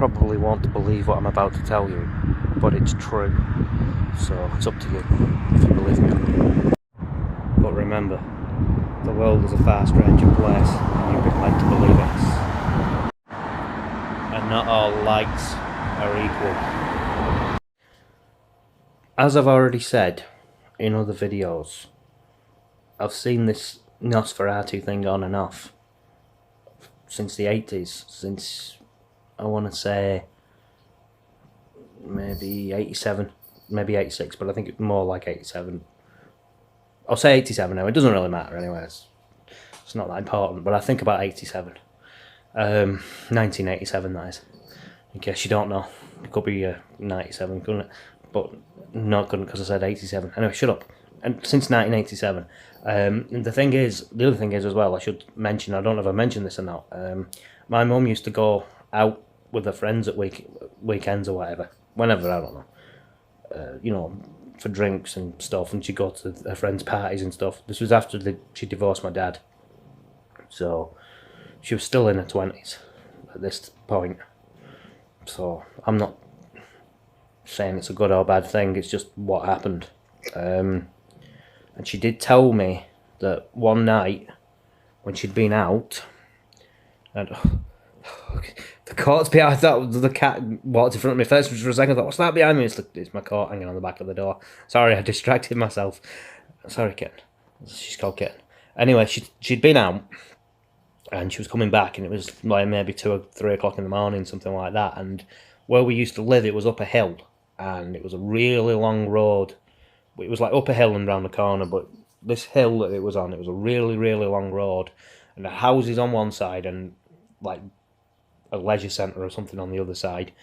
probably won't believe what I'm about to tell you, but it's true. So it's up to you if you believe me. But remember, the world is a far stranger place than you've been led to believe it. And not all lights are equal. As I've already said in other videos, I've seen this Nosferatu thing on and off since the 80s, since I want to say maybe 87, maybe 86, but I think it's more like 87. I'll say 87 now, it doesn't really matter anyway, it's not that important, but I think about 87. 1987 that is, in case you don't know. It could be 97, couldn't it? But not couldn't because I said 87. Anyway, shut up. And since 1987. And the other thing is as well, I should mention, I don't know if I mentioned this or not, my mum used to go out with her friends at weekends or whatever, whenever, I don't know, for drinks and stuff, and she'd go to her friends' parties and stuff. This was after she divorced my dad, so she was still in her 20s at this point. So I'm not saying it's a good or bad thing, it's just what happened. And she did tell me that one night when she'd been out, and the coat's behind, I thought the cat walked in front of me first for a second. I thought, what's that behind me? It's my coat hanging on the back of the door. Sorry, I distracted myself. Sorry, Kitten. She's called Kitten. Anyway, she'd been out, and she was coming back, and it was like maybe 2 or 3 o'clock in the morning, something like that. And where we used to live, it was up a hill, and it was a really long road. It was like up a hill and round the corner, but this hill that it was on, it was a really, really long road, and the houses on one side and like a leisure centre or something on the other side.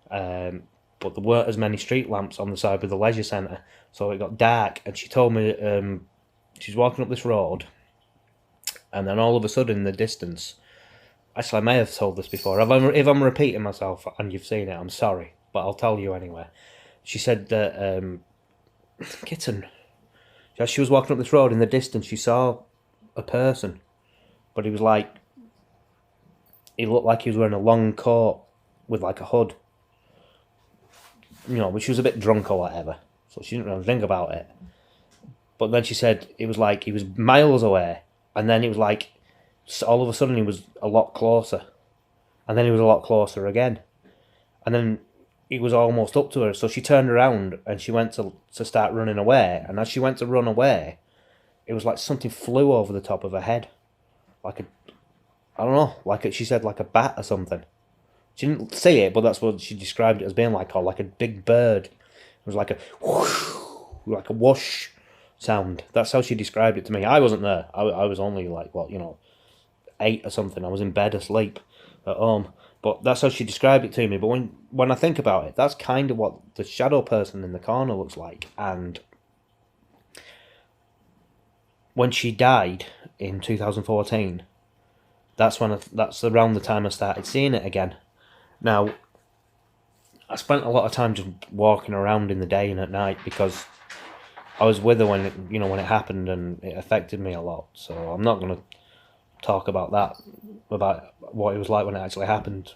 But there weren't as many street lamps on the side with the leisure centre, so it got dark. And she told me she's walking up this road, and then all of a sudden in the distance, actually I may have told this before, if I'm repeating myself and you've seen it, I'm sorry, but I'll tell you anyway. She said that Kitten, as she was walking up this road, in the distance she saw a person, but he looked like he was wearing a long coat with like a hood, but she was a bit drunk or whatever, so she didn't really think about it. But then she said it was like he was miles away, and then it was like all of a sudden he was a lot closer, and then he was a lot closer again, and then he was almost up to her. So she turned around and she went to start running away, and as she went to run away, it was like something flew over the top of her head, like she said, like a bat or something. She didn't see it, but that's what she described it as being like, or like a big bird. It was like a whoosh, like a whoosh sound. That's how she described it to me. I wasn't there. I was only like, 8 or something. I was in bed asleep at home. But that's how she described it to me. But when I think about it, that's kind of what the shadow person in the corner looks like. And when she died in 2014, that's around the time I started seeing it again. Now, I spent a lot of time just walking around in the day and at night because I was with her when it happened, and it affected me a lot. So I'm not going to talk about what it was like when it actually happened.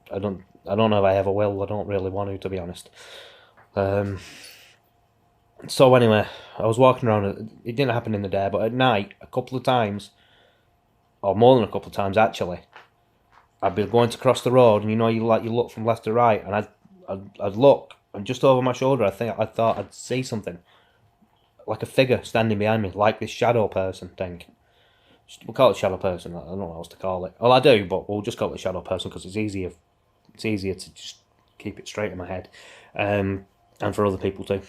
I don't know if I ever will. I don't really want to be honest. So anyway, I was walking around. It didn't happen in the day, but at night, a couple of times, or more than a couple of times actually, I'd be going to cross the road, and you look from left to right, and I'd look, and just over my shoulder, I thought I'd see something, like a figure standing behind me, like this shadow person thing. We'll call it shadow person. I don't know what else to call it. Well, I do, but we'll just call it shadow person because it's easier. It's easier to just keep it straight in my head, and for other people too.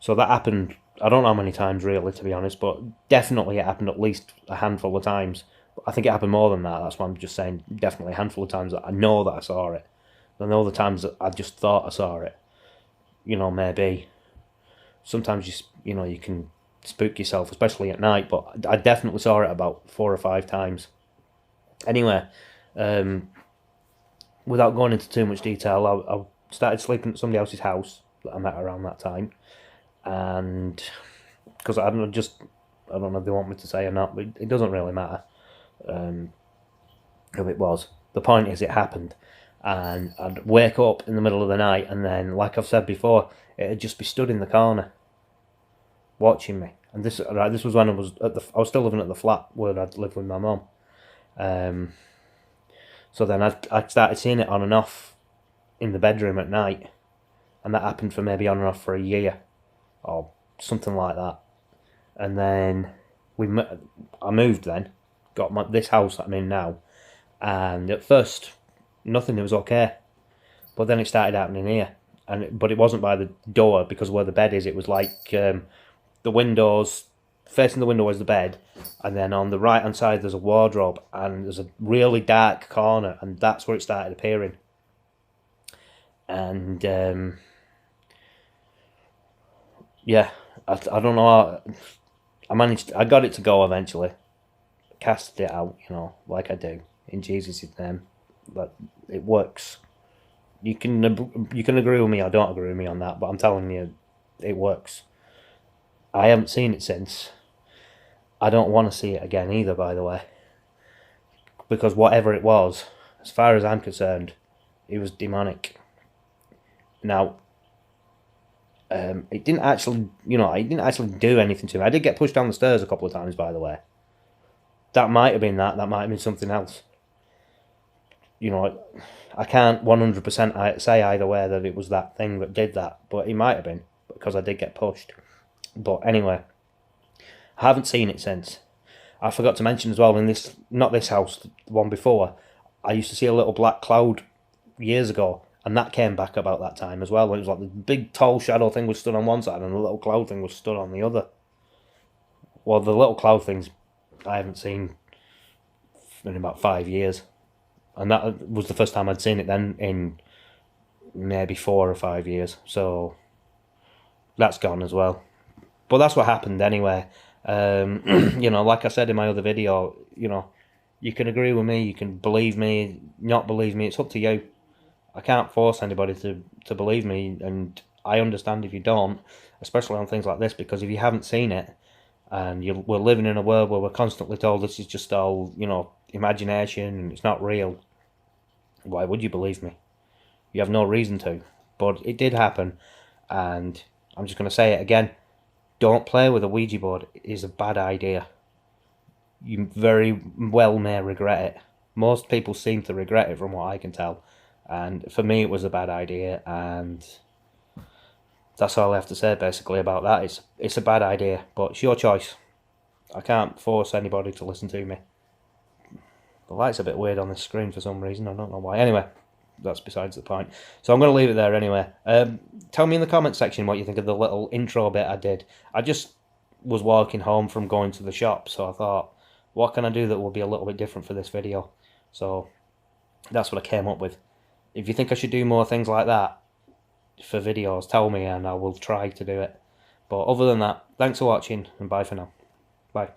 So that happened. I don't know how many times really, to be honest, but definitely it happened at least a handful of times. I think it happened more than that. That's why I'm just saying definitely a handful of times that I know that I saw it. I know the times that I just thought I saw it. Maybe sometimes you can spook yourself, especially at night, but I definitely saw it about 4 or 5 times. Anyway, without going into too much detail, I started sleeping at somebody else's house that I met around that time, and because I don't know if they want me to say or not, but it doesn't really matter who it was. The point is, it happened, and I'd wake up in the middle of the night, and then, like I've said before, it'd just be stood in the corner, watching me. And this was when I was still living at the flat where I'd lived with my mum. So then I started seeing it on and off in the bedroom at night, and that happened for maybe on and off for a year, or something like that. And then I moved then, got this house that I'm in now, and at first nothing, it was okay, but then it started happening here, but it wasn't by the door, because where the bed is, it was like the windows, facing the window was the bed, and then on the right hand side there's a wardrobe, and there's a really dark corner, and that's where it started appearing. And yeah, I don't know how, I got it to go eventually. Casted it out, like I do, in Jesus' name. But it works. You can agree with me or don't agree with me on that, but I'm telling you, it works. I haven't seen it since. I don't want to see it again either, by the way. Because whatever it was, as far as I'm concerned, it was demonic. Now, it didn't actually do anything to me. I did get pushed down the stairs a couple of times, by the way. That might have been that might have been something else. I can't 100% say either way that it was that thing that did that, but it might have been, because I did get pushed. But anyway, I haven't seen it since. I forgot to mention as well, in not this house, the one before, I used to see a little black cloud years ago, and that came back about that time as well, when it was like the big tall shadow thing was stood on one side and the little cloud thing was stood on the other. Well, the little cloud things I haven't seen in about 5 years, and that was the first time I'd seen it then in maybe 4 or 5 years, so that's gone as well. But that's what happened anyway. Like I said in my other video, you can agree with me, you can believe me, not believe me, it's up to you. I can't force anybody to believe me, and I understand if you don't, especially on things like this, because if you haven't seen it, and we're living in a world where we're constantly told this is just all, imagination, and it's not real, why would you believe me? You have no reason to. But it did happen, and I'm just going to say it again. Don't play with a Ouija board. It is a bad idea. You very well may regret it. Most people seem to regret it from what I can tell. And for me, it was a bad idea, and that's all I have to say basically about that. It's a bad idea, but it's your choice. I can't force anybody to listen to me. The light's a bit weird on this screen for some reason. I don't know why. Anyway, that's besides the point. So I'm going to leave it there anyway. Tell me in the comment section what you think of the little intro bit I did. I just was walking home from going to the shop, so I thought, what can I do that will be a little bit different for this video? So that's what I came up with. If you think I should do more things like that for videos, tell me and I will try to do it. But other than that, thanks for watching and bye for now. Bye.